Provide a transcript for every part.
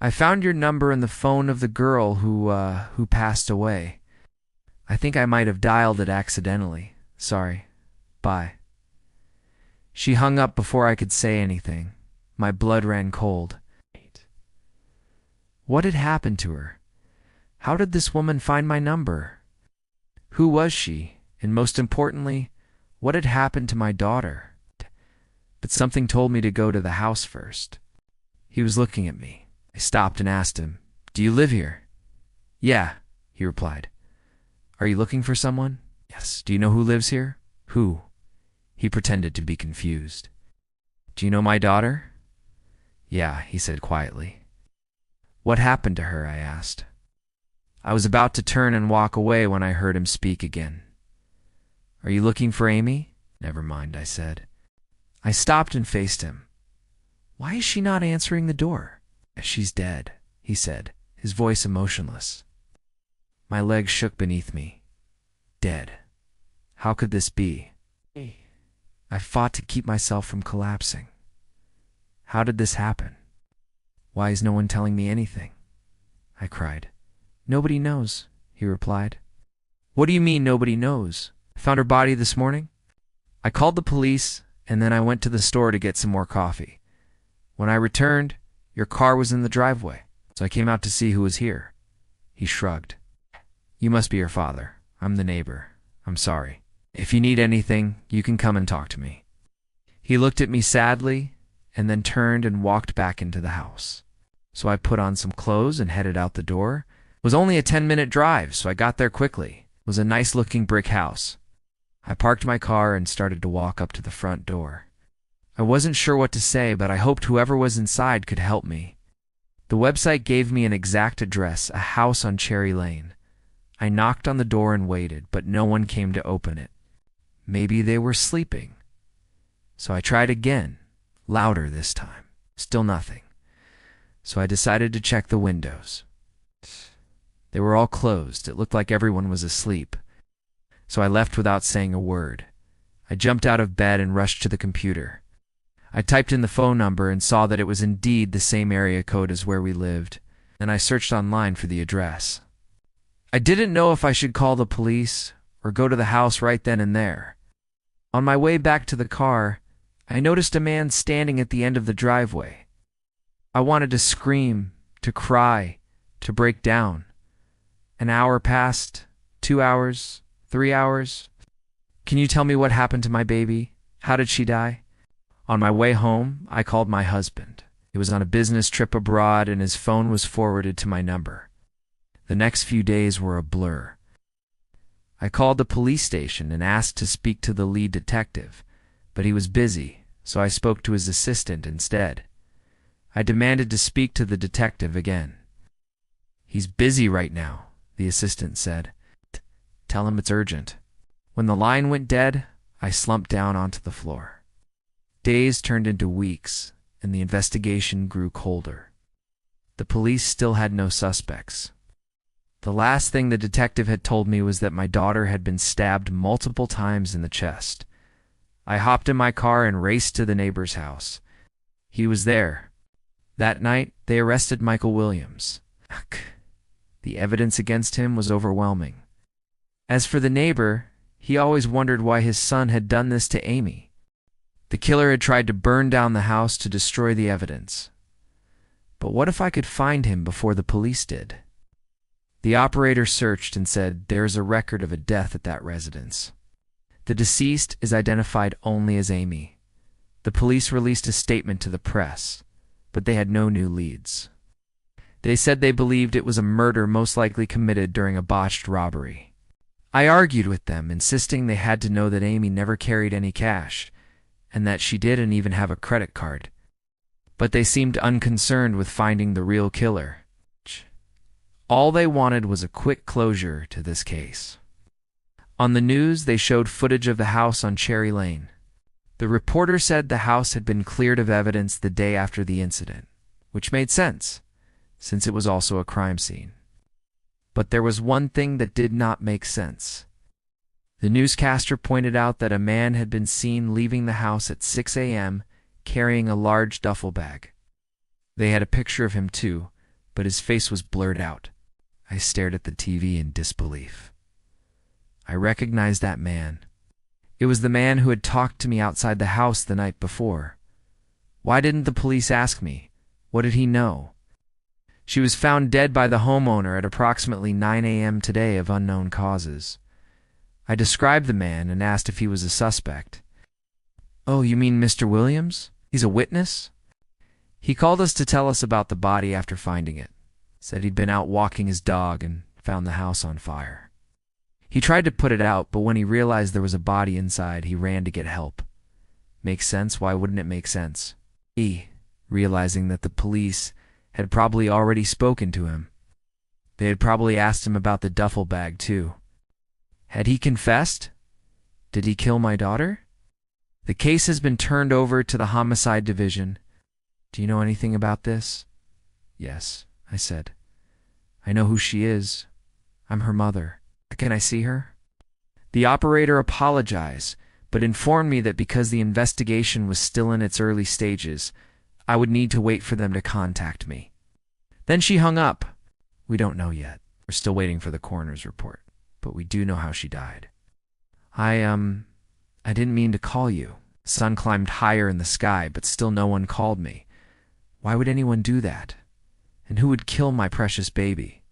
I found your number in the phone of the girl who passed away. I think I might have dialed it accidentally. Sorry. Bye." She hung up before I could say anything. My blood ran cold. What had happened to her? How did this woman find my number? Who was she? And most importantly, what had happened to my daughter? But something told me to go to the house first. He was looking at me. I stopped and asked him, "Do you live here?" "Yeah," he replied. "Are you looking for someone?" "Yes." "Do you know who lives here?" "Who?" He pretended to be confused. "Do you know my daughter?" "Yeah," he said quietly. "What happened to her?" I asked. I was about to turn and walk away when I heard him speak again. "Are you looking for Amy?" "Never mind," I said. I stopped and faced him. "Why is she not answering the door?" "She's dead," he said, his voice emotionless. My legs shook beneath me. Dead. How could this be? I fought to keep myself from collapsing. How did this happen? Why is no one telling me anything? I cried. "Nobody knows," he replied. "What do you mean nobody knows? I found her body this morning." I called the police, and then I went to the store to get some more coffee. When I returned, your car was in the driveway, so I came out to see who was here. He shrugged. "You must be your father. I'm the neighbor. I'm sorry. If you need anything, you can come and talk to me." He looked at me sadly, and then turned and walked back into the house. So I put on some clothes and headed out the door. It was only a 10-minute drive, so I got there quickly. It was a nice-looking brick house. I parked my car and started to walk up to the front door. I wasn't sure what to say, but I hoped whoever was inside could help me. The website gave me an exact address, a house on Cherry Lane. I knocked on the door and waited, but no one came to open it. Maybe they were sleeping. So I tried again, louder this time. Still nothing. So I decided to check the windows. They were all closed. It looked like everyone was asleep. So I left without saying a word. I jumped out of bed and rushed to the computer. I typed in the phone number and saw that it was indeed the same area code as where we lived, and I searched online for the address. I didn't know if I should call the police or go to the house right then and there. On my way back to the car, I noticed a man standing at the end of the driveway. I wanted to scream, to cry, to break down. An hour passed, 2 hours, 3 hours. "Can you tell me what happened to my baby? How did she die?" On my way home, I called my husband. He was on a business trip abroad, and his phone was forwarded to my number. The next few days were a blur. I called the police station and asked to speak to the lead detective, but he was busy, so I spoke to his assistant instead. I demanded to speak to the detective again. "He's busy right now," the assistant said. "Tell him it's urgent." When the line went dead, I slumped down onto the floor. Days turned into weeks, and the investigation grew colder. The police still had no suspects. The last thing the detective had told me was that my daughter had been stabbed multiple times in the chest. I hopped in my car and raced to the neighbor's house. He was there. That night, they arrested Michael Williams. The evidence against him was overwhelming. As for the neighbor, he always wondered why his son had done this to Amy. The killer had tried to burn down the house to destroy the evidence. But what if I could find him before the police did? The operator searched and said there's a record of a death at that residence. The deceased is identified only as Amy. The police released a statement to the press, but they had no new leads. They said they believed it was a murder most likely committed during a botched robbery. I argued with them, insisting they had to know that Amy never carried any cash, and that she didn't even have a credit card. But they seemed unconcerned with finding the real killer. All they wanted was a quick closure to this case. On the news, they showed footage of the house on Cherry Lane. The reporter said the house had been cleared of evidence the day after the incident, which made sense, since it was also a crime scene. But there was one thing that did not make sense. The newscaster pointed out that a man had been seen leaving the house at 6 a.m. carrying a large duffel bag. They had a picture of him too, but his face was blurred out. I stared at the TV in disbelief. I recognized that man. It was the man who had talked to me outside the house the night before. Why didn't the police ask me? What did he know? She was found dead by the homeowner at approximately 9 a.m. today of unknown causes. I described the man and asked if he was a suspect. "Oh, you mean Mr. Williams? He's a witness?" He called us to tell us about the body after finding it. Said he'd been out walking his dog and found the house on fire. He tried to put it out, but when he realized there was a body inside, he ran to get help. Makes sense? Why wouldn't it make sense? Realizing that the police had probably already spoken to him. They had probably asked him about the duffel bag, too. Had he confessed? Did he kill my daughter? The case has been turned over to the homicide division. Do you know anything about this? Yes, I said. I know who she is. I'm her mother. Can I see her? The operator apologized, but informed me that because the investigation was still in its early stages, I would need to wait for them to contact me. Then she hung up. We don't know yet. We're still waiting for the coroner's report, but we do know how she died. I didn't mean to call you. The sun climbed higher in the sky, but still no one called me. Why would anyone do that? And who would kill my precious baby?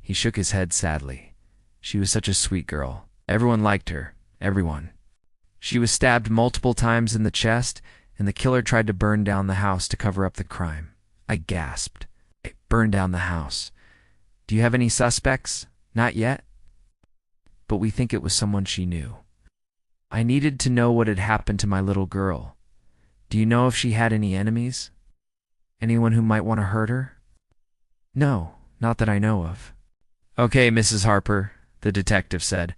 He shook his head sadly. She was such a sweet girl. Everyone liked her. Everyone. She was stabbed multiple times in the chest, and the killer tried to burn down the house to cover up the crime. I gasped. Burn down the house. Do you have any suspects? Not yet? But we think it was someone she knew. I needed to know what had happened to my little girl. Do you know if she had any enemies? Anyone who might want to hurt her? No, not that I know of. Okay, Mrs. Harper, the detective said.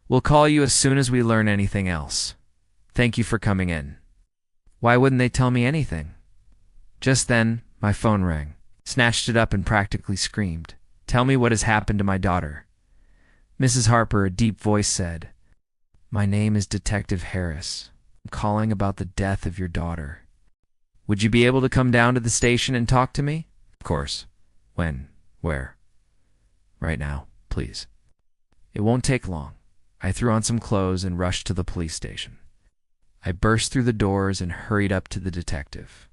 We'll call you as soon as we learn anything else. Thank you for coming in. Why wouldn't they tell me anything? Just then, my phone rang. Snatched it up and practically screamed. Tell me what has happened to my daughter. Mrs. Harper, a deep voice said, My name is Detective Harris. I'm calling about the death of your daughter. Would you be able to come down to the station and talk to me? Of course. When? Where? Right now, please. It won't take long. I threw on some clothes and rushed to the police station. I burst through the doors and hurried up to the detective.